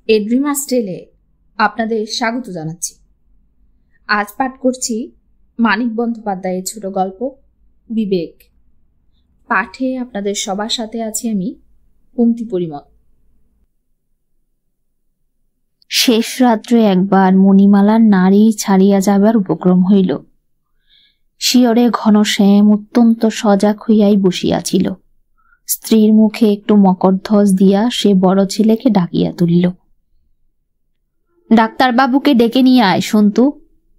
এড্রিমাস টেলে আপনাদের স্বাগত জানাচ্ছি। আজ পাঠ করছি মানিক বন্দ্যোপাধ্যায়ের ছোট গল্প বিবেক। পাঠে আপনাদের সবার সাথে আছি আমি, পংক্তি পরিমল। শেষ রাত্রে একবার মণিমালার নাড়ি ছাড়িয়া যাবার উপক্রম হইল। শিয়রে ঘনশ্যাম অত্যন্ত সজাগ হইয়াই বসিয়াছিল। স্ত্রীর মুখে একটু মকরধ্বজ দিয়া সে বড় ছেলেকে ডাকিয়া তুলিল। ডাক্তারবাবুকে ডেকে নিয়ে আয় সন্তু।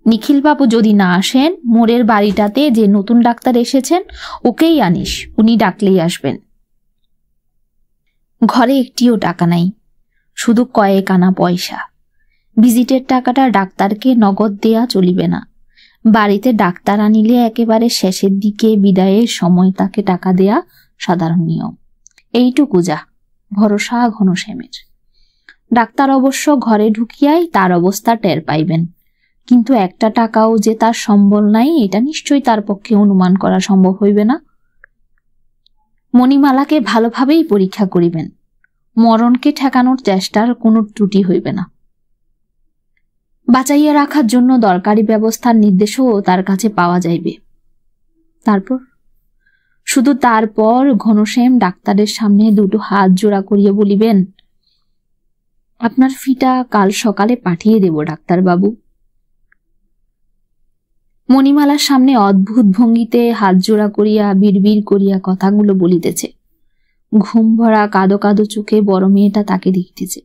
নিখিলবাবু যদি না আসেন, মোড়ের বাড়িটাতে যে নতুন ডাক্তার এসেছেন ওকেই আনিস, উনি ডাকলেই আসবেন। ঘরে একটিও টাকা নাই, শুধু কয়েক আনা পয়সা। ভিজিটের টাকাটা ডাক্তারকে নগদ দেয়া চলিবে না। বাড়িতে ডাক্তার আনিলে একেবারে শেষের দিকে বিদায়ের সময় তাকে টাকা দেয়া সাধারণ নিয়ম। এইটুকু যা ভরসা ঘনশ্যামের। ডাক্তার অবশ্য ঘরে ঢুকিয়াই তার অবস্থা টের পাইবেন, কিন্তু একটা টাকাও যে তার সম্বল নাই এটা নিশ্চয়ই তার পক্ষে অনুমান করা সম্ভব হইবে না। মণিমালাকে ভালোভাবেই পরীক্ষা করিবেন, মরণকে ঠেকানোর চেষ্টার কোনো ত্রুটি হইবে না। বাঁচাইয়া রাখার জন্য দরকারি ব্যবস্থার নির্দেশও তার কাছে পাওয়া যাইবে। তারপর ঘনশ্যাম ডাক্তারের সামনে দুটো হাত জোড়া করিয়া বলিবেন, আপনার ফিটা কাল সকালে পাঠিয়ে দেব ডাক্তারবাবু। মণিমালার সামনে অদ্ভুত ভঙ্গিতে হাত জোড়া করিয়া বিড়বিড় করিয়া কথাগুলো বলিতেছে। ঘুম ভরা কাদো কাদো চোখে বড় মেয়েটা তাকে দেখিতেছে।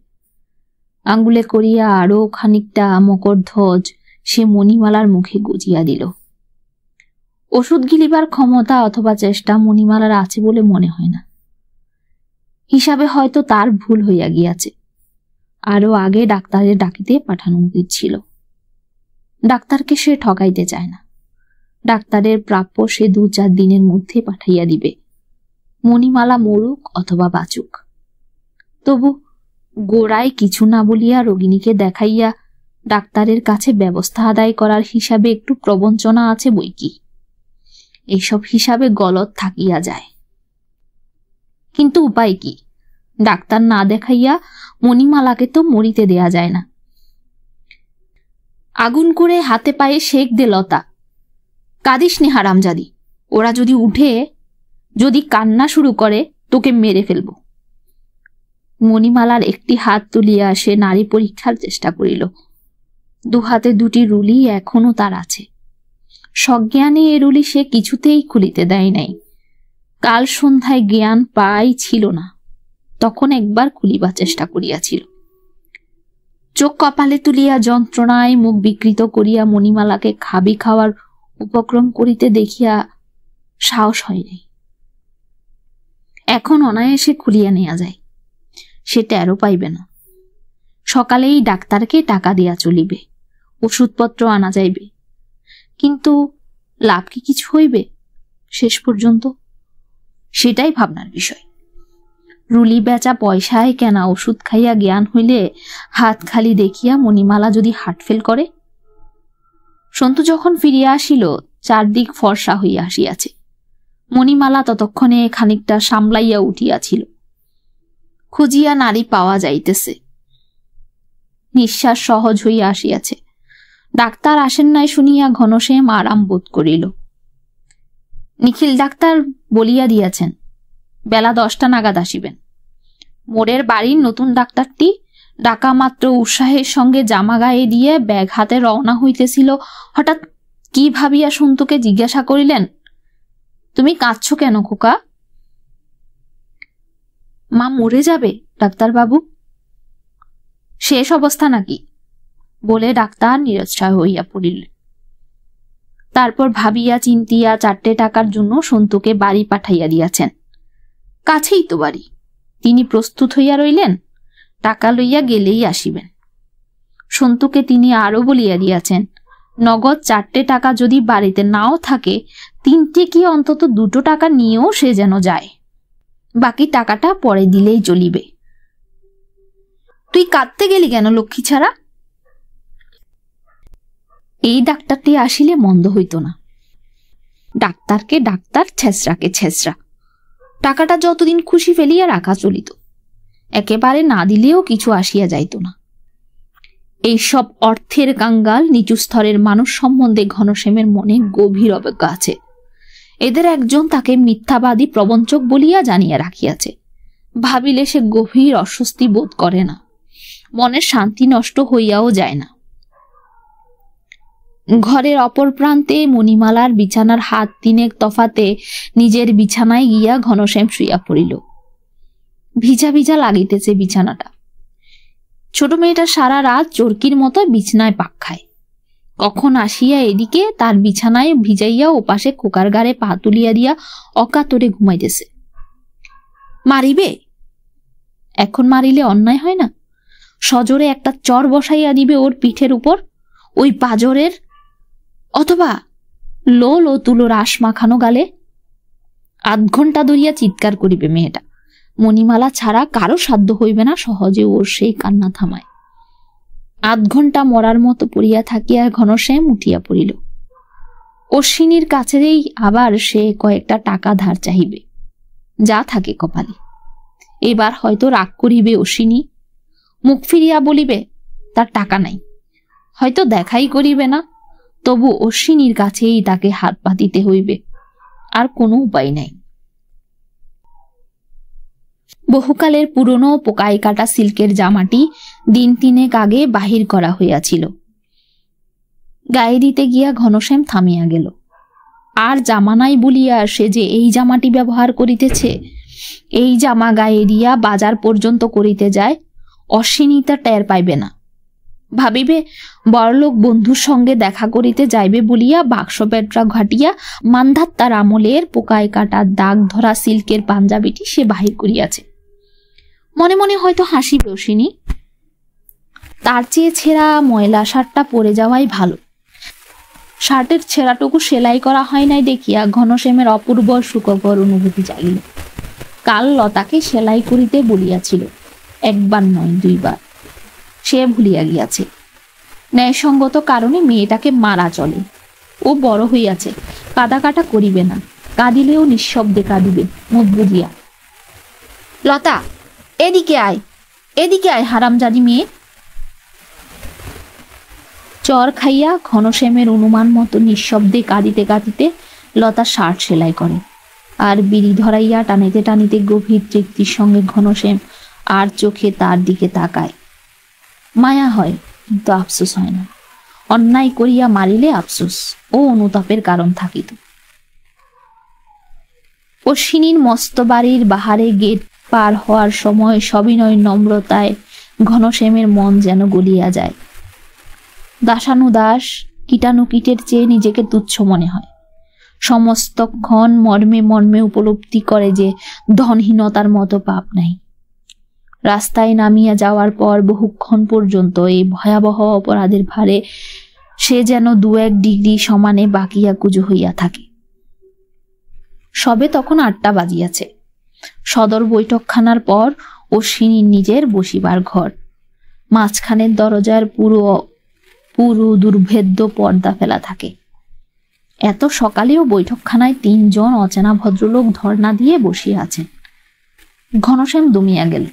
আঙ্গুলে করিয়া আরো খানিকটা মকরধ্বজ সে মণিমালার মুখে গুজিয়া দিল। ওষুধ গিলিবার ক্ষমতা অথবা চেষ্টা মণিমালার আছে বলে মনে হয় না। হিসাবে হয়তো তার ভুল হইয়া গিয়াছে। আরো আগে ডাক্তারের ডাকিতে পাঠানো উচিত ছিল। ডাক্তারকে সে ঠকাইতে চায় না। ডাক্তারের প্রাপ্য সে 2-4 দিনের মধ্যে পাঠাইয়া দিবে। মণিমালা মরুক অথবা বাঁচুক। তবু গোড়ায় কিছু না বলিয়া রোগিণীকে দেখাইয়া ডাক্তারের কাছে ব্যবস্থা আদায় করার হিসাবে একটু প্রবঞ্চনা আছে বই কি। এইসব হিসাবে গলত থাকিয়া যায়, কিন্তু উপায় কি? ডাক্তার না দেখাইয়া মণিমালাকে তো মরিতে দেয়া যায় না। আগুন করে হাতে পায়ে শেক দে লতা, কাঁদিস নে হারামজাদি। ওরা যদি উঠে, যদি কান্না শুরু করে, তোকে মেরে ফেলব। মণিমালার একটি হাত তুলিয়া সে নারী পরীক্ষার চেষ্টা করিল। 2 হাতে 2টি রুলি এখনো তার আছে। সজ্ঞানে এ রুলি সে কিছুতেই খুলিতে দেয় নাই। কাল সন্ধ্যায় জ্ঞান পাই ছিল না, তখন একবার খুলিবার চেষ্টা করিয়াছিল। চোখ কপালে তুলিয়া যন্ত্রণায় মুখ বিকৃত করিয়া মণিমালাকে খাবি খাওয়ার উপক্রম করিতে দেখিয়া সাহস হয় নাই। এখন অনায়াসে খুলিয়া নেওয়া যায়, সে টেরও পাইবে না। সকালেই ডাক্তারকে টাকা দেয়া চলিবে, ওষুধপত্র আনা যাইবে, কিন্তু লাভ কি কিছু হইবে শেষ পর্যন্ত? সেটাই ভাবনার বিষয়। রুলি বেচা পয়সায় কেনা ওষুধ খাইয়া জ্ঞান হইলে হাত খালি দেখিয়া মণিমালা যদি হার্টফেল করে। সন্তু যখন ফিরিয়া আসিল, চারদিক ফর্সা হইয়া আসিয়াছে। মণিমালা ততক্ষণে খানিকটা সামলাইয়া উঠিয়াছিল। খুঁজিয়া নারী পাওয়া যাইতেছে, নিঃশ্বাস সহজ হইয়া আসিয়াছে। ডাক্তার আসেন নাই শুনিয়া ঘনশ্যাম আরাম বোধ করিল। নিখিল ডাক্তার বলিয়া দিয়াছেন বেলা 10টা নাগাদ আসিবেন। মোড়ের বাড়ির নতুন ডাক্তারটি ডাকা মাত্র উৎসাহের সঙ্গে জামা গায়ে দিয়ে ব্যাগ হাতে রওনা হইতেছিল। হঠাৎ কি ভাবিয়া সন্তুকে জিজ্ঞাসা করিলেন, তুমি কাঁদছ কেন খোকা? মা মরে যাবে ডাক্তারবাবু। শেষ অবস্থা নাকি? বলে ডাক্তার নিরুৎসাহ হইয়া পড়িল। তারপর ভাবিয়া চিন্তিয়া 4টে টাকার জন্য সন্তুকে বাড়ি পাঠাইয়া দিয়াছেন। কাছেই তো বাড়ি। তিনি প্রস্তুত হইয়া রইলেন, টাকা লইয়া গেলেই আসিবেন। সন্তুকে তিনি আরো বলিয়া দিয়াছেন, নগদ 4টে টাকা যদি বাড়িতে নাও থাকে, 3টে কি অন্তত 2টো টাকা নিয়েও সে যেন যায়। বাকি টাকাটা পরে দিলেই চলিবে। তুই কাঁদতে গেলি কেন লক্ষ্মী ছাড়া? এই ডাক্তারটি আসিলে মন্দ হইত না। ডাক্তারকে ডাক্তার, ছেঁচড়াকে ছেঁচড়া। টাকাটা যতদিন খুশি ফেলিয়া রাখা চলিত। একেবারে না দিলেও কিছু আসিয়া যাইত না। এইসব অর্থের কাঙ্গাল নিচু স্তরের মানুষ সম্বন্ধে ঘনশ্যামের মনে গভীর অবজ্ঞা আছে। এদের একজন তাকে মিথ্যাবাদী প্রবঞ্চক বলিয়া জানিয়া রাখিয়াছে। ভাবিলে সে গভীর অস্বস্তি বোধ করে না, মনের শান্তি নষ্ট হইয়াও যায় না। ঘরের অপর প্রান্তে মণিমালার বিছানার হাত তিনেক তফাতে নিজের বিছানায় গিয়া ঘনশ্যাম শুইয়া পড়িল। ভিজা ভিজা লাগিতেছে বিছানাটা। ছোট মেয়েটা সারা রাত চরকির মতো বিছানায় পাক খায়। কখন আসিয়া এদিকে তার বিছানায় ভিজাইয়া ওপাশে খোকার গাড়ে পা তুলিয়া দিয়া অকাতরে ঘুমাইতেছে। মারিবে? এখন মারিলে অন্যায় হয় না? সজোরে একটা চর বসাইয়া দিবে ওর পিঠের উপর, ওই পাজরের, অথবা লো লো তুলো রাস মাখানো গালে। ৮ ঘন্টা ধরিয়া চিৎকার করিবে মেয়েটা। মণিমালা ছাড়া কারো সাধ্য হইবে না সহজে ওর সেই কান্না থামায়। ৮ ঘন্টা মরার মতো পড়িয়া থাকিয়া ঘনশ্যাম উঠিয়া পড়িল। অশ্বিনীর কাছেই আবার সে কয়েকটা টাকা ধার চাহিবে, যা থাকে কপালে। এবার হয়তো রাগ করিবে অশ্বিনী, মুখ ফিরিয়া বলিবে তার টাকা নাই, হয়তো দেখাই করিবে না। তবু অশ্বিনীর কাছেই তাকে হাত পাতিতে হইবে, আর কোনো উপায় নাই। বহুকালের পুরনো পোকায় কাটা সিল্কের জামাটি দিন ৩ আগে বাহির করা হইয়াছিল। গায়ে দিতে গিয়া ঘনশ্যাম থামিয়া গেল। আর জামা নাই বলিয়া সে যে এই জামাটি ব্যবহার করিতেছে, এই জামা গায়ে দিয়া বাজার পর্যন্ত করিতে যায়, অশ্বিনী তা টের পাইবে না। ভাবিবে বড়লোক বন্ধুর সঙ্গে দেখা করিতে যাইবে বলিয়া বাক্স পেটরা ঘাটিয়া মান্ধাত্তার আমলের পোকায় কাটা দাগ ধরা সিল্কের পাঞ্জাবিটি সে বাহির করিয়াছে। মনে মনে হয়তো হাসিবে অশ্বিনী। তার চেয়ে ছেঁড়া ময়লা শার্টটা পরে যাওয়াই ভালো। শার্টের ছেঁড়াটুকু সেলাই করা হয় নাই দেখিয়া ঘনশ্যামের অপূর্ব সুখকর অনুভূতি জাগিল। কাল লতাকে সেলাই করিতে বলিয়াছিল, ১ বার নয় ২ বার। সে ভুলিয়া গিয়াছে। ন্যায়সঙ্গত কারণে মেয়েটাকে মারা চলে। ও বড় হইয়াছে, কাদাকাটা করিবে না, কাঁদিলেও নিঃশব্দে কাঁদিবে মুখ বুঝিয়া। লতা, এদিকে আয়, এদিকে আয় হারামজাদি মেয়ে। চর খাইয়া ঘনশ্যামের অনুমান মতো নিঃশব্দে কাঁদিতে কাঁদিতে লতা শার্ট সেলাই করে। আর বিড়ি ধরাইয়া টানিতে টানিতে গভীর তৃপ্তির সঙ্গে ঘনশ্যাম আর চোখে তার দিকে তাকায়। মায়া হয়, কিন্তু আফসোস হয় না। অন্যায় করিয়া মারিলে আফসোস ও অনুতাপের কারণ থাকিত। অশ্বিনীর মস্ত বাড়ির বাহারে গেট পার হওয়ার সময় সবিনয় নম্রতায় ঘনশ্যামের মন যেন গলিয়া যায়। দাসানুদাস কীটাণুকীটের চেয়ে নিজেকে তুচ্ছ মনে হয়। সমস্তক্ষণ মর্মে মর্মে উপলব্ধি করে যে ধনহীনতার মতো পাপ নাই। রাস্তায় নামিয়া যাওয়ার পর বহুক্ষণ পর্যন্ত এই ভয়াবহ অপরাধের ভারে সে যেন ২-১ ডিগ্রি সমানে বাকিয়া কুজো হইয়া থাকে। সবে তখন ৮টা বাজিয়াছে। সদর বৈঠকখানার পর অশ্বিনীর নিজের বসিবার ঘর। মাঝখানের দরজার পুরো দুর্ভেদ্য পর্দা ফেলা থাকে। এত সকালেও বৈঠকখানায় ৩ জন অচেনা ভদ্রলোক ধর্ণা দিয়ে বসিয়া আছেন। ঘনশ্যাম দমিয়া গেল।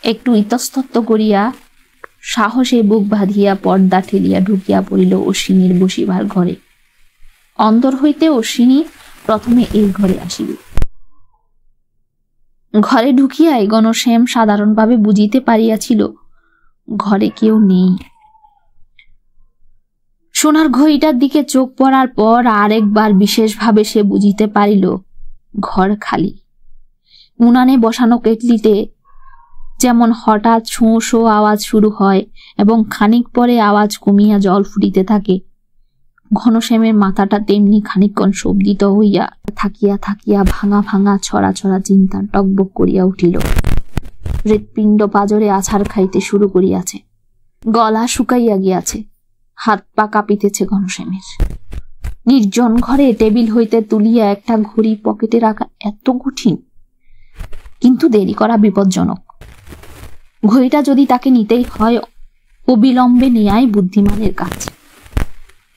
একটু ইতস্তত করিয়া সাহসে বুক বাঁধিয়া পর্দা ঠেলিয়া ঢুকিয়া পড়িল অশ্বিনীর বসিবার ঘরে। অন্তর হইতে অশ্বিনী প্রথমে এই ঘরে আসিবে। ঘরে ঢুকিয়াই ঘনশ্যাম সাধারণভাবে বুঝিতে পারিয়াছিল ঘরে কেউ নেই। সোনার ঘড়িটার দিকে চোখ পড়ার পর আরেকবার বিশেষভাবে সে বুঝিতে পারিল ঘর খালি। উনানে বসানো কেটলিতে যেমন হঠাৎ শোঁ শোঁ আওয়াজ শুরু হয় এবং খানিক পরে আওয়াজ কমিয়া জল ফুটিতে থাকে, ঘনশ্যামের মাথাটা তেমনি খানিকক্ষণ শোভিত হইয়া থাকিয়া থাকিয়া ভাঙা ভাঙা ছড়া ছড়া চিন্তা টকবক করিয়া উঠিল। হৃৎপিণ্ড পাজরে আছাড় খাইতে শুরু করিয়াছে। গলা শুকাইয়া গিয়াছে। হাত পা কাঁপিতেছে ঘনশ্যামের। নির্জন ঘরে টেবিল হইতে তুলিয়া একটা ঘড়ি পকেটে রাখা এত কঠিন, কিন্তু দেরি করা বিপজ্জনক। ঘড়িটা যদি তাকে নিতেই হয়, অবিলম্বে নেয়াই বুদ্ধিমানের কাজ।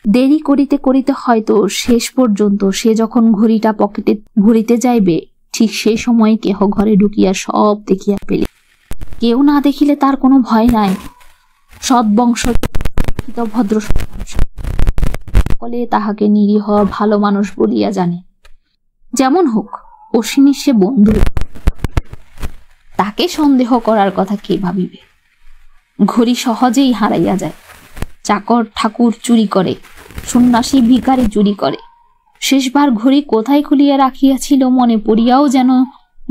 দেরি করিতে করিতে হয়তো শেষ পর্যন্ত সে যখন ঘড়িটা পকেটে ভরিতে যাইবে, ঠিক সেই সময় কেহ ঘরে ঢুকিয়া সব দেখিয়া ফেলে। কেউ না দেখিলে তার কোনো ভয় নাই। সৎবংশ ভদ্র সকলে তাহাকে নিরীহ ভালো মানুষ বলিয়া জানে। যেমন হোক, অশ্বিনীর সে বন্ধু, তাকে সন্দেহ করার কথা কে ভাবিবে? ঘড়ি সহজেই হারাইয়া যায়। চাকর ঠাকুর চুরি করে, সন্ন্যাসী ভিখারি চুরি করে। শেষবার ঘড়ি কোথায় খুলিয়া রাখিয়াছিল মনে পড়িয়াও যেন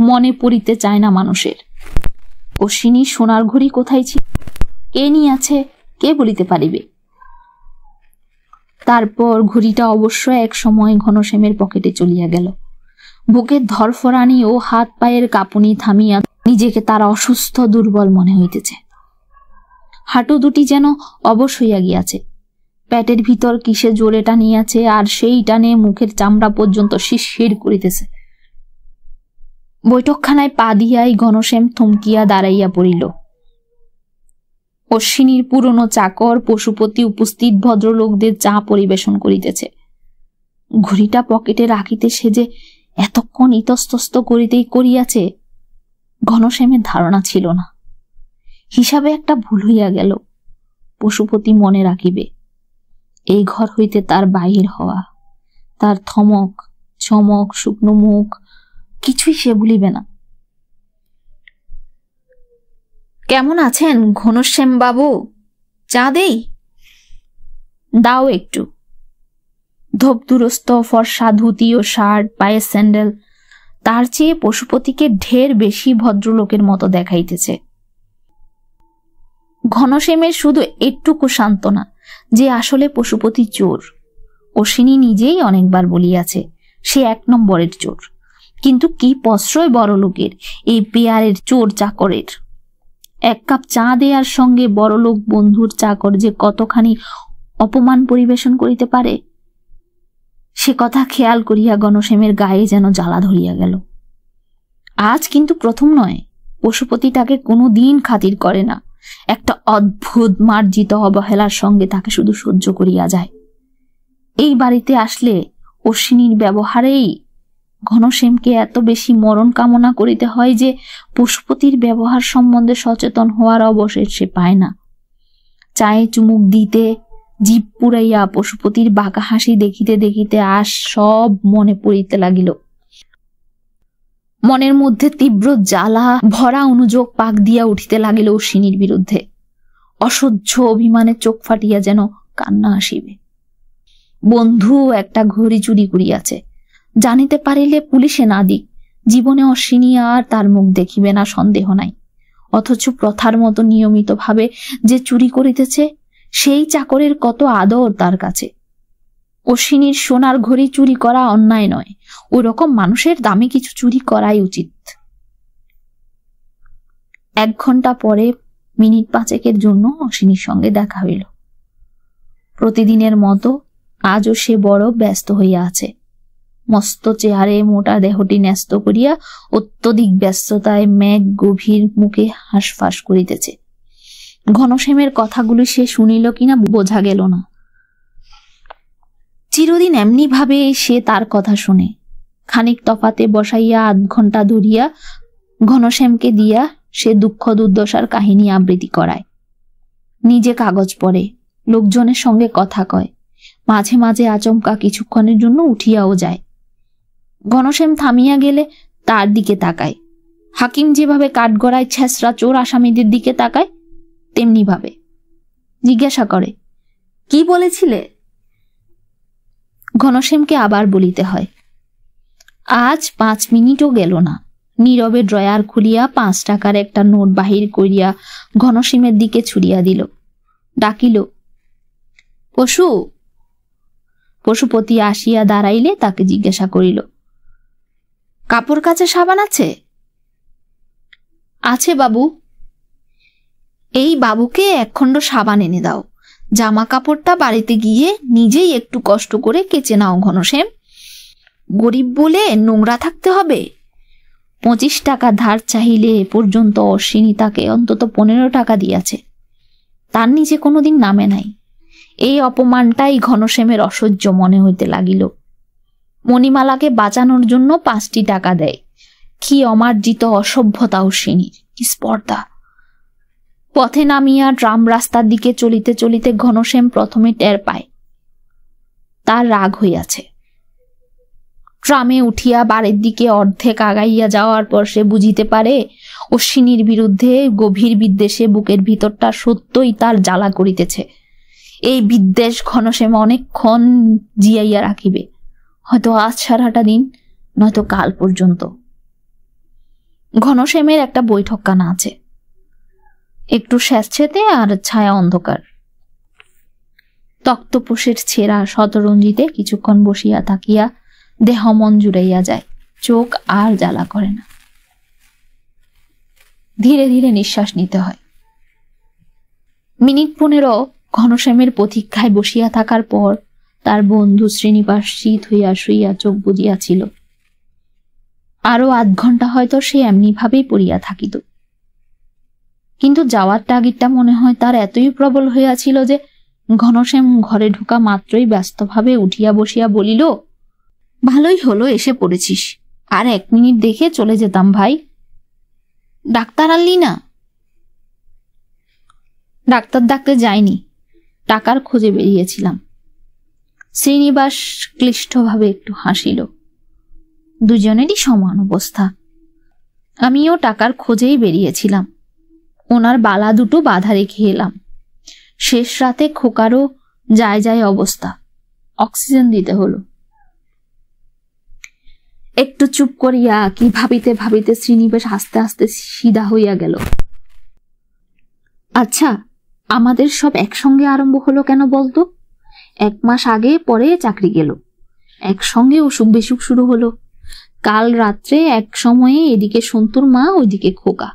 মনে পড়িতে চায় না মানুষের। অশ্বিনীর সোনার ঘড়ি কোথায় ছিল, কে নিয়াছে, কে বলিতে পারিবে? তারপর ঘড়িটা অবশ্য এক সময় ঘনশ্যামের পকেটে চলিয়া গেল। বুকের ধরফরানি ও হাত পায়ের কাঁপুনি থামিয়া নিজেকে তার অসুস্থ দুর্বল মনে হইতেছে। হাঁটু দুটি যেন অবশ হইয়া গিয়াছে। পেটের ভিতর কিসে জোরে টানিয়াছে, আর সেই টানে মুখের চামড়া পর্যন্ত শিরশির করিতেছে। বৈঠকখানায় পা দিয়াই ঘনশ্যাম থমকিয়া দাঁড়াইয়া পড়িল। অশ্বিনীর পুরনো চাকর পশুপতি উপস্থিত ভদ্রলোকদের চা পরিবেশন করিতেছে। ঘড়িটা পকেটে রাখিতে সে যে এতক্ষণ ইতস্তস্ত করিতেই করিয়াছে, ঘনশ্যামের ধারণা ছিল না। হিসাবে একটা ভুল হইয়া গেল। পশুপতি মনে রাখিবে, এই ঘর হইতে তার বাহির হওয়া, তার থমক চমক শুকনো মুখ কিছুই সে ভুলিবে না। কেমন আছেন ঘনশ্যাম বাবু? চা দেই? দাও একটু। ধোপ দুরস্ত ফর্সা ধুতি ও শার্ট, পায়ে স্যান্ডেল, তার চেয়ে পশুপতিকে ঢের বেশি ভদ্রলোকের মতো দেখাইতেছে। ঘনশ্যামের শুধু একটুকু সান্ত্বনা যে আসলে পশুপতি চোর। অশ্বিনী নিজেই অনেকবার বলিয়াছে সে 1 নম্বরের চোর, কিন্তু কি প্রশ্রয় বড় লোকের, এই পেয়ারের চোর চাকরের। 1 কাপ চা দেওয়ার সঙ্গে বড়লোক বন্ধুর চাকর যে কতখানি অপমান পরিবেশন করিতে পারে, সে কথা খেয়াল করিয়া ঘনশ্যামের গায়ে যেন জ্বালা ধরিয়া গেল। আজ কিন্তু প্রথম নয়, পশুপতি তাকে কোনো দিন খাতির করে না। একটা অদ্ভুত মার্জিত অবহেলার সঙ্গে তাকে শুধু সহ্য করিয়া যায়। এই বাড়িতে আসলে অশ্বিনীর ব্যবহারেই ঘনশ্যামকে এত বেশি মরণ কামনা করিতে হয় যে পশুপতির ব্যবহার সম্বন্ধে সচেতন হওয়ার অবসর সে পায় না। চায়ে চুমুক দিতে জিভ পুড়াইয়া পশুপতির বাঁকা হাসি দেখিতে দেখিতে আজ সব মনে পড়িতে লাগিল। মনের মধ্যে তীব্র জ্বালা ভরা অনুযোগ পাক দিয়া উঠিতে লাগিল অশ্বিনীর বিরুদ্ধে। অসহ্য অভিমানে চোখ ফাটিয়া যেন কান্না আসিবে। বন্ধু একটা ঘড়ি চুরি করিয়াছে, জানিতে পারিলে পুলিশে না দিক, জীবনে অশ্বিনী আর তার মুখ দেখিবে না সন্দেহ নাই। অথচ প্রথার মতো নিয়মিত ভাবে যে চুরি করিতেছে, সেই চাকরের কত আদর তার কাছে। অশ্বিনীর সোনার ঘড়ি চুরি করা অন্যায় নয়, ওই রকম মানুষের দামি কিছু চুরি করাই উচিত। 1 ঘন্টা পরে মিনিট 5 জন্য অশ্বিনীর সঙ্গে দেখা হইল। প্রতিদিনের মতো আজও সে বড় ব্যস্ত হইয়া আছে। মস্ত চেহারে মোটা দেহটি ন্যস্ত করিয়া অত্যধিক ব্যস্ততায় মেঘ গভীর মুখে হাঁসফাঁস করিতেছে। ঘনশ্যামের কথাগুলি সে শুনিল কিনা বোঝা গেল না। চিরদিন এমনি ভাবে সে তার কথা শুনে। খানিক তফাতে বসাইয়া 8 ঘন্টা ধরিয়া ঘনশ্যামকে দিয়া সে দুঃখ দুর্দশার কাহিনী আবৃত্তি করায়। নিজে কাগজ পড়ে, লোকজনের সঙ্গে কথা কয়, মাঝে মাঝে আচমকা কিছুক্ষণের জন্য উঠিয়াও যায়। ঘনশ্যাম থামিয়া গেলে তার দিকে তাকায়। হাকিম যেভাবে কাঠগড়ায় ছেঁচড়া চোর আসামিদের দিকে তাকায়, তেমনি ভাবে। জিজ্ঞাসা করে, কি বলেছিলে? ঘনশ্যামকে আবার বলিতে হয়। আজ 5 মিনিটও গেল না, নীরবে ড্রয়ার খুলিয়া 5 টাকার একটা নোট বাহির করিয়া ঘনশ্যামের দিকে ছুড়িয়া দিল। ডাকিল, পশু। পশুপতি আসিয়া দাঁড়াইলে তাকে জিজ্ঞাসা করিল, কাপড় কাচা সাবান আছে? আছে বাবু। এই বাবুকে 1 খণ্ড সাবান এনে দাও। জামা কাপড়টা বাড়িতে গিয়ে নিজেই একটু কষ্ট করে কেচে নাও ঘনশ্যাম। গরিব বলে নোংরা থাকতে হবে? 25 টাকা ধার চাহিলে এ পর্যন্ত অশ্বিনী তাকে অন্তত 15 টাকা দিয়াছে, তার নিচে কোনোদিন নামে নাই। এই অপমানটাই ঘনশ্যামের অসহ্য মনে হইতে লাগিল। মণিমালাকে বাঁচানোর জন্য 5টি টাকা দেয়। কি অমার্জিত অসভ্যতা অশ্বিনীর, কি স্পর্ধা! পথে নামিয়া ট্রাম রাস্তার দিকে চলিতে চলিতে ঘনশ্যাম প্রথমে টের পায় তার রাগ হইয়াছে। ট্রামে উঠিয়া বাড়ির দিকে অর্ধেক আগাইয়া যাওয়ার পর সে বুঝিতে পারে অশ্বিনীর বিরুদ্ধে গভীর বিদ্বেষে বুকের ভিতরটা সত্যই তার জ্বালা করিতেছে। এই বিদ্বেষ ঘনশ্যাম অনেকক্ষণ জিয়াইয়া রাখিবে, হয়তো আজ সারাটা দিন, নয়তো কাল পর্যন্ত। ঘনশ্যামের একটা বৈঠকখানা আছে, একটু স্যাঁতসেঁতে আর ছায়া অন্ধকার। তক্তপোষের ছেঁড়া শতরঞ্জিতে কিছুক্ষণ বসিয়া থাকিয়া দেহ মন জুড়াইয়া যায়, চোখ আর জ্বালা করে না। ধীরে ধীরে নিঃশ্বাস নিতে হয়। মিনিট 15 ঘনশ্যামের প্রতীক্ষায় বসিয়া থাকার পর তার বন্ধু শ্রীনিবাস শীত হইয়া শুইয়া চোখ বুজিয়াছিল। আরো আধ ঘন্টা হয়তো সে এমনি ভাবেই পড়িয়া থাকিত, কিন্তু যাওয়ার তাগিদটা মনে হয় তার এতই প্রবল হইয়াছিল যে ঘনশ্যাম ঘরে ঢোকা মাত্রই ব্যস্তভাবে উঠিয়া বসিয়া বলিল, ভালোই হলো এসে পড়েছিস, আর 1 মিনিট দেখে চলে যেতাম ভাই। ডাক্তার আনলি না? ডাক্তার ডাকতে যাইনি, টাকার খোঁজে বেরিয়েছিলাম। শ্রীনিবাস ক্লিষ্টভাবে একটু হাসিল। দুজনেরই সমান অবস্থা। আমিও টাকার খোঁজেই বেরিয়েছিলাম, ওনার বালা দুটো বাধা রেখে এলাম। শেষ রাতে খোকারও যায় যায় অবস্থা, অক্সিজেন দিতে হলো। একটু চুপ করিয়া কি ভাবিতে ভাবিতে শ্রীনিবাস আস্তে আস্তে সিধা হইয়া গেল। আচ্ছা, আমাদের সব একসঙ্গে আরম্ভ হলো কেন বলতো? 1 মাস আগে পরে চাকরি গেল, একসঙ্গে অসুখ বিসুখ শুরু হলো। কাল রাত্রে এক সময়ে এদিকে সন্তুর মা, ওইদিকে খোকা।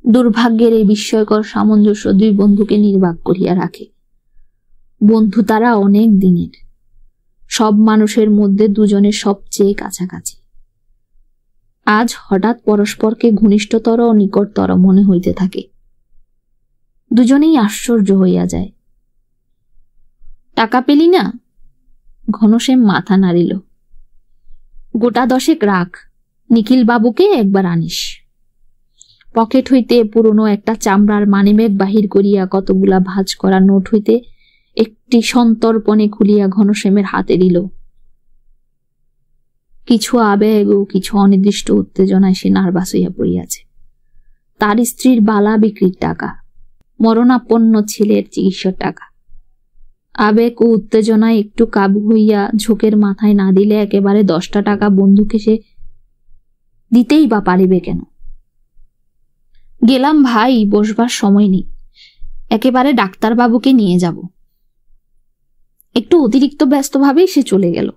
দুর্ভাগ্যের এই বিস্ময়কর সামঞ্জস্য 2 বন্ধুকে নির্বাক করিয়া রাখে। বন্ধু তারা অনেক দিনের, সব মানুষের মধ্যে দুজনের সবচেয়ে কাছাকাছি। আজ হঠাৎ পরস্পরকে ঘনিষ্ঠতর ও নিকটতর মনে হইতে থাকে। দুজনেই আশ্চর্য হইয়া যায়। টাকা পেলি না? ঘনশ্যাম মাথা নাড়িল। গোটা 10 রাখ, নিখিল বাবুকে একবার আনিস। পকেট হইতে পুরনো একটা চামড়ার মানিব্যাগ বাহির করিয়া কতগুলা ভাঁজ করা নোট হইতে একটি সন্তর্পণে খুলিয়া ঘনশ্যামের হাতে দিল। কিছু আবেগ ও কিছু অনির্দিষ্ট উত্তেজনায় সে নার্ভাস হইয়া পড়িয়াছে। তার স্ত্রীর বালা বিক্রির টাকা, মরণাপন্ন ছেলের চিকিৎসার টাকা। আবেগ ও উত্তেজনায় একটু কাবু হইয়া ঝোঁকের মাথায় না দিলে একেবারে 10টা টাকা বন্ধুকে সে দিতেই বা পারিবে কেন? গেলাম ভাই, বসবার সময় নেই, একেবারে ডাক্তারবাবুকে নিয়ে যাব। একটু অতিরিক্ত ব্যস্তভাবেই সে চলে গেল।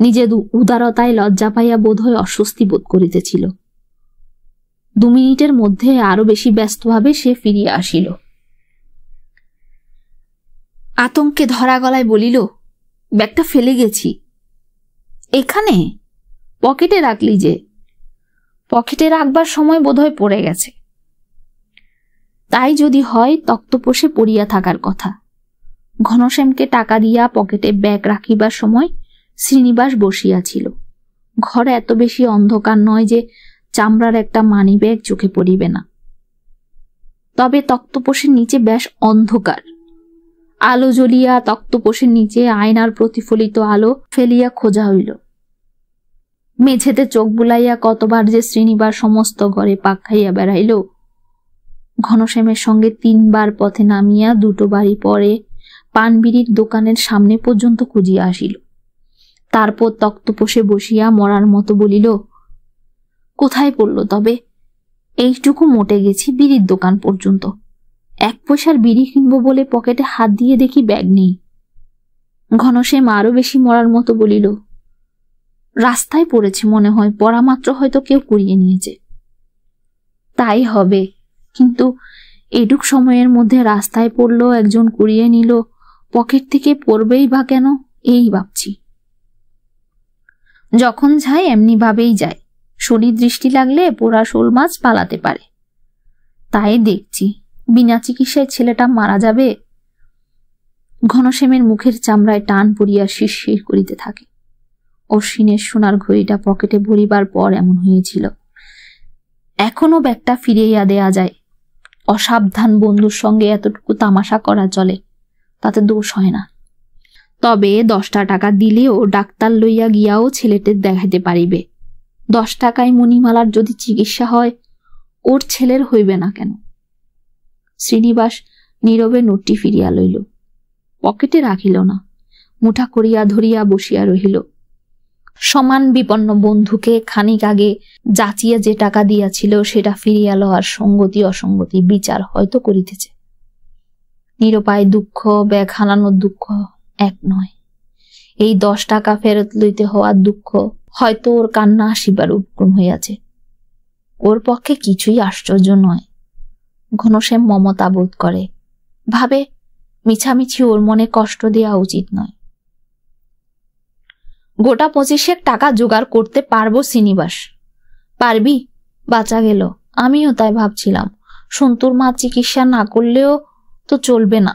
নিজে উদারতায় লজ্জা পাইয়া বোধহয় অস্বস্তি বোধ করিতেছিল। 2 মিনিটের মধ্যে আরো বেশি ব্যস্তভাবে সে ফিরিয়া আসিল। আতঙ্কে ধরা গলায় বলিল, ব্যাগটা ফেলে গেছি। এখানে? পকেটে রাখলি যে? পকেটে রাখবার সময় বোধহয় পড়ে গেছে। তাই যদি হয় তক্তপোষে পড়িয়া থাকার কথা। ঘনশ্যামকে টাকা দিয়া পকেটে ব্যাগ রাখিবার সময় শ্রীনিবাস বসিয়াছিল। ঘর এত বেশি অন্ধকার নয় যে চামড়ার একটা মানি ব্যাগ চোখে পড়িবে না, তবে তক্তপোষের নিচে বেশ অন্ধকার। আলো জ্বলিয়া তক্তপোষের নিচে আয়নার প্রতিফলিত আলো ফেলিয়া খোঁজা হইল। মেঝেতে চোখ বুলাইয়া কতবার যে শ্রীনিবাস সমস্ত ঘরে পাক খাইয়া বেড়াইল। ঘনশ্যামের সঙ্গে 3 বার পথে নামিয়া 2টো বাড়ি পরে পানবিড়ির দোকানের সামনে পর্যন্ত খুঁজিয়া আসিল। তারপর তক্তপোষে বসিয়া মরার মতো বলিল, কোথায় পড়ল তবে? এইটুকু মোটে গেছি বিড়ির দোকান পর্যন্ত। 1 পয়সার বিড়ি কিনবো বলে পকেটে হাত দিয়ে দেখি ব্যাগ নেই। ঘনশ্যাম আরো বেশি মরার মতো বলিল, রাস্তায় পড়েছে মনে হয়, পড়া মাত্র হয়তো কেউ কুড়িয়ে নিয়েছে। তাই হবে, কিন্তু এটুক সময়ের মধ্যে রাস্তায় পড়লো, একজন কুড়িয়ে নিল, পকেট থেকে পড়বেই বা কেন, এই ভাবছি। যখন যায় এমনি ভাবেই যায়, শরীর দৃষ্টি লাগলে পোড়া শোল মাছ পালাতে পারে। তাই দেখছি, বিনা চিকিৎসায় ছেলেটা মারা যাবে। ঘনশ্যামের মুখের চামড়ায় টান পড়িয়া শিরশির করিতে থাকে। অশ্বিনের সোনার ঘড়িটা পকেটে ভরিবার পর এমন হয়েছিল। এখনো ব্যাগটা ফিরিয়ে দেয়া যায়। অসাবধান বন্ধুর সঙ্গে এতটুকু তামাশা করা চলে, তাতে দোষ হয় না। তবে 10টা টাকা দিলেও ডাক্তার লইয়া গিয়াও ছেলেদের দেখাইতে পারিবে। 10 টাকায় মণিমালার যদি চিকিৎসা হয়, ওর ছেলের হইবে না কেন? শ্রীনিবাস নীরবে নোটটি ফিরিয়া লইল, পকেটে রাখিল না, মুঠা করিয়া ধরিয়া বসিয়া রহিল। সমান বিপন্ন বন্ধুকে খানিক আগে যাচিয়া যে টাকা দিয়াছিল সেটা ফিরিয়া লওয়ার সঙ্গতি অসঙ্গতি বিচার হয়তো করিতেছে। নিরুপায় দুঃখ, ব্যাগ হারানোর দুঃখ এক নয়। এই 10 টাকা ফেরত লইতে হওয়ার দুঃখ হয়তো ওর কান্না আসিবার উপক্রম হইয়াছে। ওর পক্ষে কিছুই আশ্চর্য নয়। ঘনশ্যাম মমতা বোধ করে, ভাবে মিছামিছি ওর মনে কষ্ট দেওয়া উচিত নয়। গোটা 25 টাকা জোগাড় করতে পারবো শ্রীনিবাস। পারবি? বাঁচা গেল। আমিও তাই ভাবছিলাম, সন্তুর মা চিকিৎসা না করলেও তো চলবে না।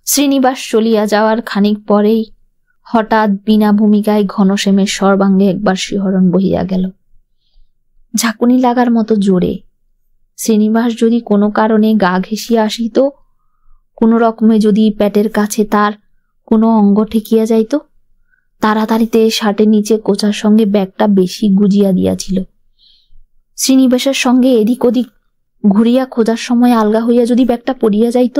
শ্রীনিবাস চলিয়া যাওয়ার খানিক পরেই হঠাৎ বিনা ভূমিকায় ঘনশ্যামের সর্বাঙ্গে একবার শিহরণ বহিয়া গেল, ঝাঁকুনি লাগার মতো জোরে। শ্রীনিবাস যদি কোনো কারণে গা ঘেঁষিয়া আসিত, কোনো রকমে যদি পেটের কাছে তার কোনো অঙ্গ ঠেকিয়া যাইত, তাড়াতাড়িতে শার্টের নিচে কোচার সঙ্গে ব্যাগটা বেশি গুজিয়া দিয়াছিল। শ্রীনিবাসের সঙ্গে এদিক ওদিক ঘুরিয়া খোঁজার সময় আলগা হইয়া যদি ব্যাগটা পড়িয়া যাইত,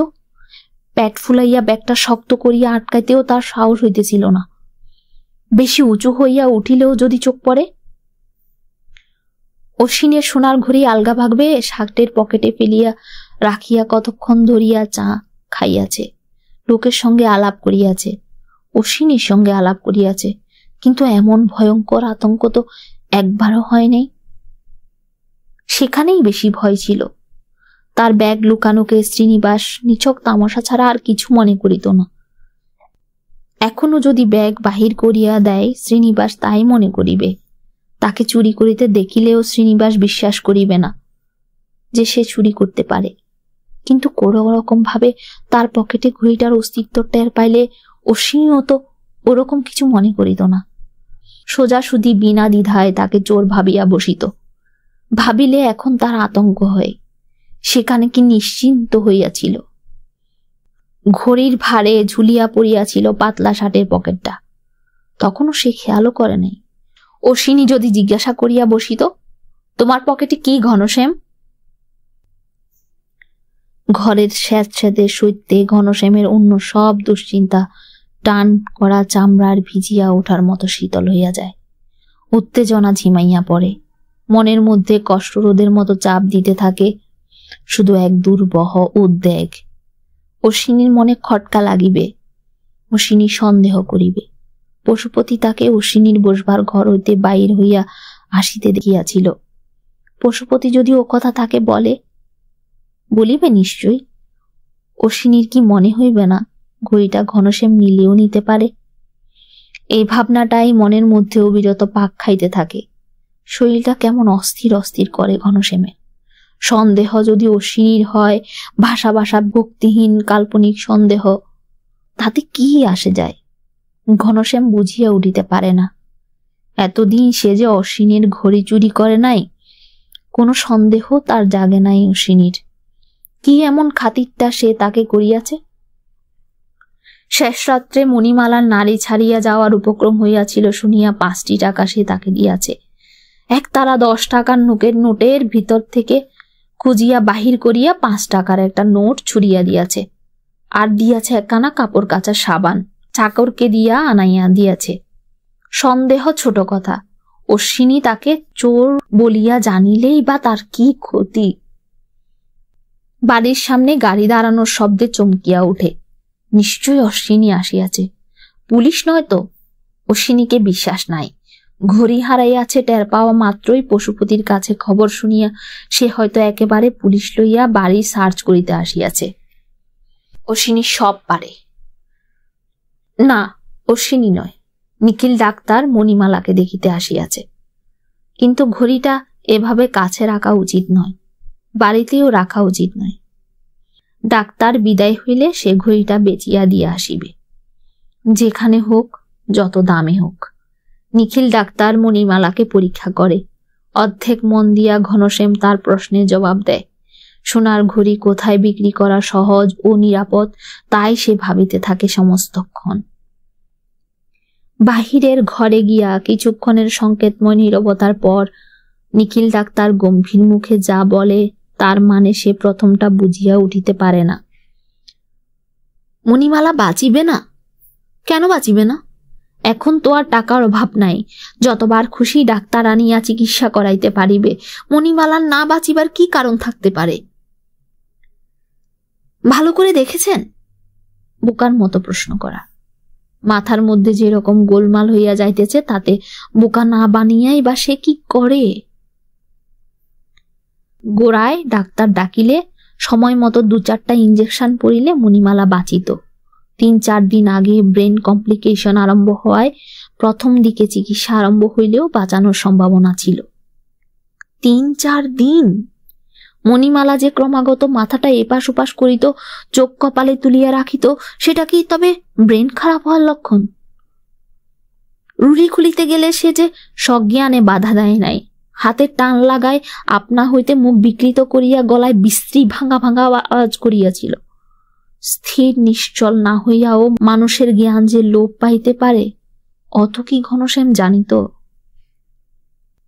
পেট ফুলাইয়া ব্যাগটা শক্ত করিয়া আটকাইতেও তার সাহস হইতেছিল না। বেশি উঁচু হইয়া উঠিলেও যদি চোখ পড়ে। অশ্বিনের সোনার ঘড়ি আলগা ভাগবে শার্টের পকেটে ফেলিয়া রাখিয়া কতক্ষণ ধরিয়া চা খাইয়াছে, লোকের সঙ্গে আলাপ করিয়াছে, অশ্বিনীর সঙ্গে আলাপ করিয়াছে, কিন্তু এমন ভয়ঙ্কর আতঙ্ক তো একবারও হয় নাই। সেখানেই বেশি ভয় ছিল। তার ব্যাগ লুকানোকে শ্রীনিবাস নিছক তামাশা ছাড়া আর কিছু মনে করিত না। এখনো যদি ব্যাগ বাহির করিয়া দেয়, শ্রীনিবাস তাই মনে করিবে। তাকে চুরি করিতে দেখিলেও শ্রীনিবাস বিশ্বাস করিবে না যে সে চুরি করতে পারে। কিন্তু কোনো রকম ভাবে তার পকেটে ঘড়িটার অস্তিত্ব টের পাইলে অশ্বিনীও তো ওরকম কিছু মনে করিত না। সোজাসুজি বিনা দ্বিধায় তাকে চোর ভাবিয়া বসিত। ভাবিলে এখন তার আতঙ্ক হয়। সেখানে কি নিশ্চিন্ত হইয়াছিল। ঘড়ির ভারে ঝুলিয়া পড়িয়াছিল পাতলা শার্টের পকেটটা। তখনও সে খেয়ালও করে নাই। অশ্বিনী যদি জিজ্ঞাসা করিয়া বসিত, তোমার পকেটে কি ঘনশ্যাম? ঘরের স্যাঁতস্যাঁতে সইতে ঘনশ্যামের অন্য সব দুশ্চিন্তা টান করা চামড়ার ভিজিয়া ওঠার মতো শীতল হইয়া যায়। উত্তেজনা ঝিমাইয়া পড়ে। মনের মধ্যে কষ্টরোধের মতো চাপ দিতে থাকে শুধু এক দুর্বহ উদ্বেগ। অশ্বিনীর মনে খটকা লাগিবে, অশ্বিনী সন্দেহ করিবে। পশুপতি তাকে অশ্বিনীর বসবার ঘর হইতে বাহির হইয়া আসিতে দেখিয়াছিল। পশুপতি যদি ও কথা তাকে বলিবে নিশ্চয়ই। অশ্বিনীর কি মনে হইবে না ঘড়িটা ঘনশ্যাম নিলেও নিতে পারে? এই ভাবনাটাই মনের মধ্যে অবিরত পাক খাইতে থাকে। শরীরটা কেমন অস্থির অস্থির করে ঘনশ্যামের। সন্দেহ যদি অশ্বিনীর হয়, ভাষা ভাষা ভক্তিহীন কাল্পনিক সন্দেহ, তাতে কি আসে যায়? ঘনশ্যাম বুঝিয়া উঠিতে পারে না। এতদিন সে যে অশ্বিনীর ঘড়ি চুরি করে নাই, কোনো সন্দেহ তার জাগে নাই অশ্বিনীর। কি এমন খাতিরটা সে তাকে করিয়াছে? শেষ রাত্রে মণিমালার নাড়ি ছাড়িয়া যাওয়ার উপক্রম হইয়াছিল শুনিয়া 5টি টাকা সে তাকে দিয়াছে। একতারা 10 টাকার নোটের ভিতর থেকে খুঁজিয়া বাহির করিয়া 5 টাকার একটা নোট ছুড়িয়া দিয়াছে। আর দিয়াছে একখানা কাপড় কাচার সাবান, চাকরকে দিয়া আনাইয়া দিয়াছে। সন্দেহ ছোট কথা, অশ্বিনী তাকে চোর বলিয়া জানিলেই বা তার কি ক্ষতি? বাড়ির সামনে গাড়ি দাঁড়ানোর শব্দে চমকিয়া উঠে। নিশ্চয়ই অশ্বিনী আসিয়াছে। পুলিশ নয় তো? অশ্বিনীকে বিশ্বাস নাই। ঘড়ি হারাইয়াছে টের পাওয়া মাত্রই পশুপতির কাছে খবর শুনিয়া সে হয়তো একেবারে পুলিশ লইয়া বাড়ি সার্চ করিতে আসিয়াছে। অশ্বিনী সব পারে। না, অশ্বিনী নয়, নিখিল ডাক্তার মণিমালাকে দেখিতে আসিয়াছে। কিন্তু ঘড়িটা এভাবে কাছে রাখা উচিত নয়, বাড়িতেও রাখা উচিত নয়। ডাক্তার বিদায় হইলে সে ঘড়িটা বেচিয়া দিয়া আসিবে, যেখানে হোক, যত দামে হোক। নিখিল ডাক্তার মণিমালাকে পরীক্ষা করে, অর্ধেক মন দিয়া ঘনশ্যাম তার প্রশ্নের জবাব দেয়। সোনার ঘড়ি কোথায় বিক্রি করা সহজ ও নিরাপদ তাই সে ভাবিতে থাকে সমস্তক্ষণ। বাহিরের ঘরে গিয়া কিছুক্ষণের সংকেতময় নীরবতার পর নিখিল ডাক্তার গম্ভীর মুখে যা বলে তার মানে সে প্রথমটা বুঝিয়া উঠিতে পারে না। মণিমালা বাঁচিবে না? কেন বাঁচিবে না? এখন তো আর টাকার অভাব নাই, যতবার খুশি ডাক্তার আনিয়া চিকিৎসা করাইতে পারিবে। মণিমালার না বাঁচিবার কি কারণ থাকতে পারে? ভালো করে দেখেছেন? বোকার মতো প্রশ্ন করা। মাথার মধ্যে যেরকম গোলমাল হইয়া যাইতেছে তাতে বোকা না বানিয়াই বা সে কি করে? গোড়ায় ডাক্তার ডাকিলে সময় মতো 2-4টা ইঞ্জেকশন পড়িলে মণিমালা বাঁচিত। 3-4 দিন আগে ব্রেন কমপ্লিকেশন আরম্ভ হওয়ায় প্রথম দিকে চিকিৎসা আরম্ভ হইলেও বাঁচানোর সম্ভাবনা ছিল। 3-4 দিন? মণিমালা যে ক্রমাগত মাথাটা এপাশ ওপাশ করিত, চোখ কপালে তুলিয়া রাখিত, সেটা কি তবে ব্রেন খারাপ হওয়ার লক্ষণ? রুড়ি খুলিতে গেলে সে যে সজ্ঞানে বাধা দেয় নাই, হাতে টান লাগায় আপনা হইতে মুখ বিকৃত করিয়া গলায় বিশ্রী ভাঙা ভাঙা আওয়াজ করিয়াছিল। স্থির নিশ্চল না হইয়াও মানুষের জ্ঞান যে লোপ পাইতে পারে অত কি ঘনশ্যাম জানিত?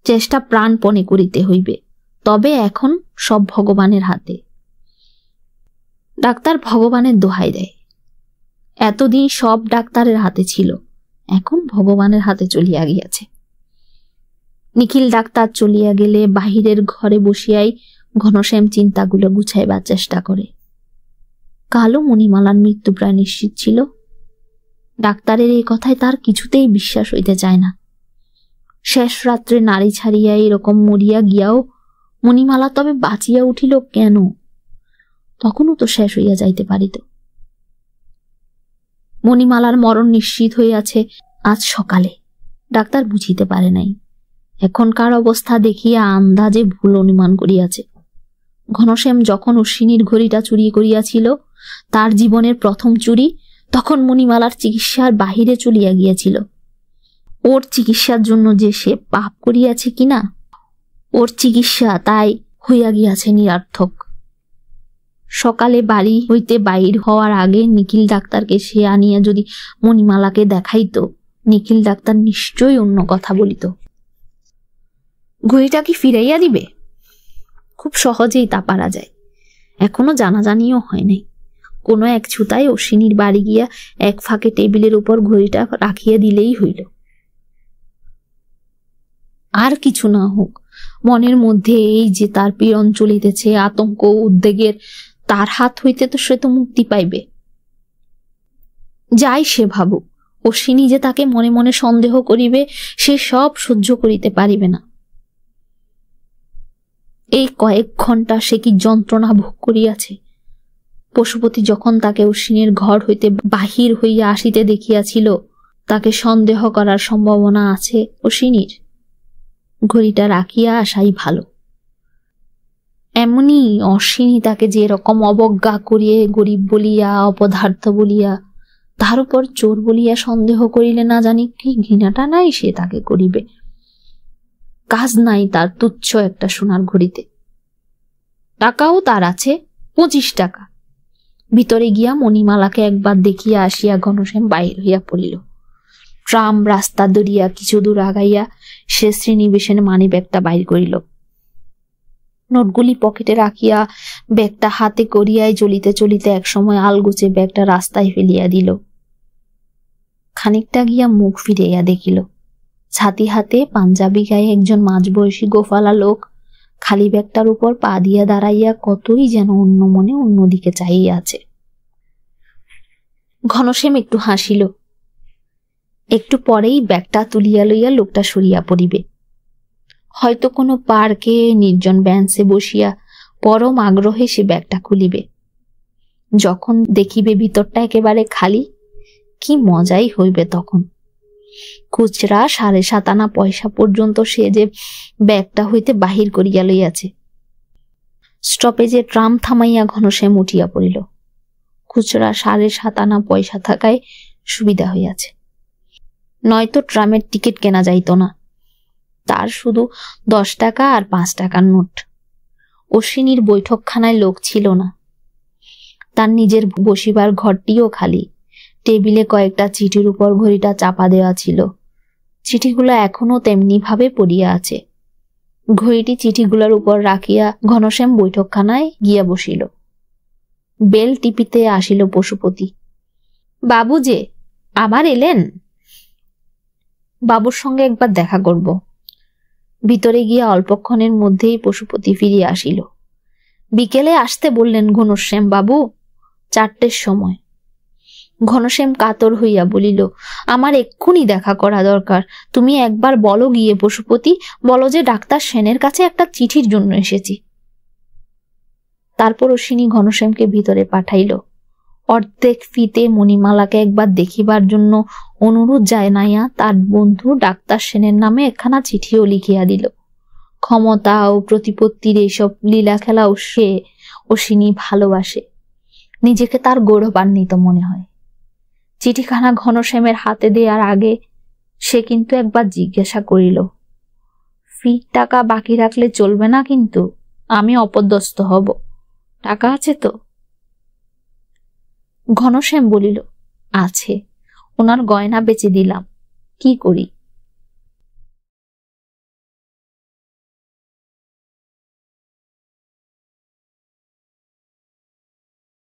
চেষ্টা প্রাণপণে করিতে হইবে, তবে এখন সব ভগবানের হাতে। ডাক্তার ভগবানের দোহাই দেয়। এতদিন সব ডাক্তারের হাতে ছিল, এখন ভগবানের হাতে চলিয়া গিয়াছে। নিখিল ডাক্তার চলিয়া গেলে বাহিরের ঘরে বসিয়াই ঘনশ্যাম চিন্তাগুলো গুছাইবার চেষ্টা করে। কালো মণিমালার মৃত্যু প্রায় নিশ্চিত ছিল। ডাক্তারের এই কথায় তার কিছুতেই বিশ্বাস হইতে চায় না। শেষ রাত্রে নারী ছাড়িয়া এরকম মরিয়া গিয়াও মণিমালা তবে বাঁচিয়া উঠিল কেন? তখনও তো শেষ হইয়া যাইতে পারিত। মণিমালার মরণ নিশ্চিত হইয়াছে আজ সকালে, ডাক্তার বুঝিতে পারে নাই। এখনকার অবস্থা দেখিয়া আন্দাজে ভুল অনুমান করিয়াছে। ঘনশ্যাম যখন অশ্বিনীর ঘড়িটা চুরি করিয়াছিল, তার জীবনের প্রথম চুরি, তখন মণিমালার চিকিৎসার বাহিরে চলিয়া গিয়াছিল। ওর চিকিৎসার জন্য যে সে পাপ করিয়াছে কিনা, ওর চিকিৎসা তাই হইয়া গিয়াছে নিরর্থক। সকালে বাড়ি হইতে বাহির হওয়ার আগে নিখিল ডাক্তারকে সে আনিয়া যদি মণিমালাকে দেখাইত, নিখিল ডাক্তার নিশ্চয়ই অন্য কথা বলিত। ঘড়িটা কি ফিরাইয়া দিবে? খুব সহজেই তা পারা যায়। এখনো জানাজানিও হয় নাই। কোনো এক ছুতায় অশ্বিনীর বাড়ি গিয়া এক ফাঁকে টেবিলের উপর ঘড়িটা রাখিয়া দিলেই হইল। আর কিছু না হোক, মনের মধ্যে এই যে তার পীড়ন চলিতেছে, আতঙ্ক উদ্বেগের, তার হাত হইতে তো সে তো মুক্তি পাইবে। যাই সে ভাবুক, অশ্বিনী যে তাকে মনে মনে সন্দেহ করিবে, সে সব সহ্য করিতে পারিবে না। এই কয়েক ঘন্টা সে কি যন্ত্রণা ভোগ করিয়াছে। পশুপতি যখন তাকে অশ্বিনীর ঘর হইতে বাহির হইয়া আসিতে দেখিয়াছিল, তাকে সন্দেহ করার সম্ভাবনা আছে অশ্বিনীর। ঘড়িটা রাখিয়া আসাই ভালো। এমনি অশ্বিনী তাকে যে রকম অবজ্ঞা করিয়ে গরিব বলিয়া, অপদার্থ বলিয়া, তার উপর চোর বলিয়া সন্দেহ করিলে না জানি কি ঘৃণাটা নাই সে তাকে করিবে। কাজ নাই তার তুচ্ছ একটা সোনার ঘড়িতে। টাকাও তার আছে 25 টাকা। ভিতরে গিয়া মণিমালাকে একবার দেখিয়া আসিয়া ঘনশ্যাম বাহির হইয়া পড়িল। ট্রাম রাস্তা দরিয়া কিছু দূর আগাইয়া সে শ্রীনিবেশের মানি ব্যাগটা বাইর করিল। নোটগুলি পকেটে রাখিয়া ব্যাগটা হাতে করিয়াই চলিতে চলিতে একসময় আলগোচে ব্যাগটা রাস্তায় ফেলিয়া দিল। খানিকটা গিয়া মুখ ফিরাইয়া দেখিল, ছাতি হাতে পাঞ্জাবি গায়ে একজন মাঝবয়সী গোফালা লোক খালি ব্যাগটার উপর পা দিয়া দাঁড়াইয়া কতই যেন অন্য মনে অন্যদিকে চাহিয়া আছে। ঘনশ্যাম একটু হাসিল। একটু পরেই ব্যাগটা তুলিয়া লইয়া লোকটা সরিয়া পড়িবে। হয়তো কোনো পার্কে নির্জন বেঞ্চে বসিয়া পরম আগ্রহে সে ব্যাগটা খুলিবে। যখন দেখিবে ভিতরটা একেবারে খালি, কি মজাই হইবে তখন। খুচরা 7.5 আনা পয়সা পর্যন্ত সে যে ব্যাগটা হইতে বাহির করিয়া লইয়াছে। স্টপেজে ট্রাম থামাইয়া ঘনশ্যাম উঠিয়া পড়িল। খুচরা 7.5 আনা পয়সা থাকায় সুবিধা হইয়াছে, নয়তো ট্রামের টিকিট কেনা যাইত না। তার শুধু 10 টাকা আর 5 টাকার নোট। অশ্বিনীর বৈঠকখানায় লোক ছিল না। তার নিজের বসিবার ঘরটিও খালি। টেবিলে কয়েকটা চিঠির উপর ঘড়িটা চাপা দেওয়া ছিল। চিঠিগুলো এখনো তেমনি ভাবে পড়িয়া আছে। ঘড়িটি চিঠিগুলোর উপর রাখিয়া ঘনশ্যাম বৈঠকখানায় গিয়া বসিল। বেল টিপিতে আসিল পশুপতি। বাবু যে আবার এলেন? বাবুর সঙ্গে একবার দেখা করব। ভিতরে গিয়া অল্পক্ষণের মধ্যেই পশুপতি ফিরিয়া আসিল। বিকেলে আসতে বললেন ঘনশ্যাম বাবু, 4টের সময়। ঘনশ্যাম কাতর হইয়া বলিল, আমার এক্ষুনি দেখা করা দরকার। তুমি একবার বলো গিয়ে পশুপতি, বলো যে ডাক্তার সেনের কাছে একটা চিঠির জন্য এসেছি। তারপর অশ্বিনী ঘনশ্যামকে ভিতরে পাঠাইল। অর্ধেক ফিতে মণিমালাকে একবার দেখিবার জন্য অনুরোধ জানাইয়া তার বন্ধু ডাক্তার সেনের নামে একখানা চিঠিও লিখিয়া দিল। ক্ষমতা ও প্রতিপত্তির এইসব লীলা খেলাও সে অশ্বিনী ভালোবাসে। নিজেকে তার গৌরবান্বিত মনে হয়। চিঠিখানা ঘনশ্যামের হাতে দেওয়ার আগে সে কিন্তু একবার জিজ্ঞাসা করিল, ফির টাকা বাকি রাখলে চলবে না কিন্তু? আমি অপদস্থ হব। টাকা আছে তো? ঘনশ্যাম বলিল, আছে। ওনার গয়না বেচে দিলাম, কি করি?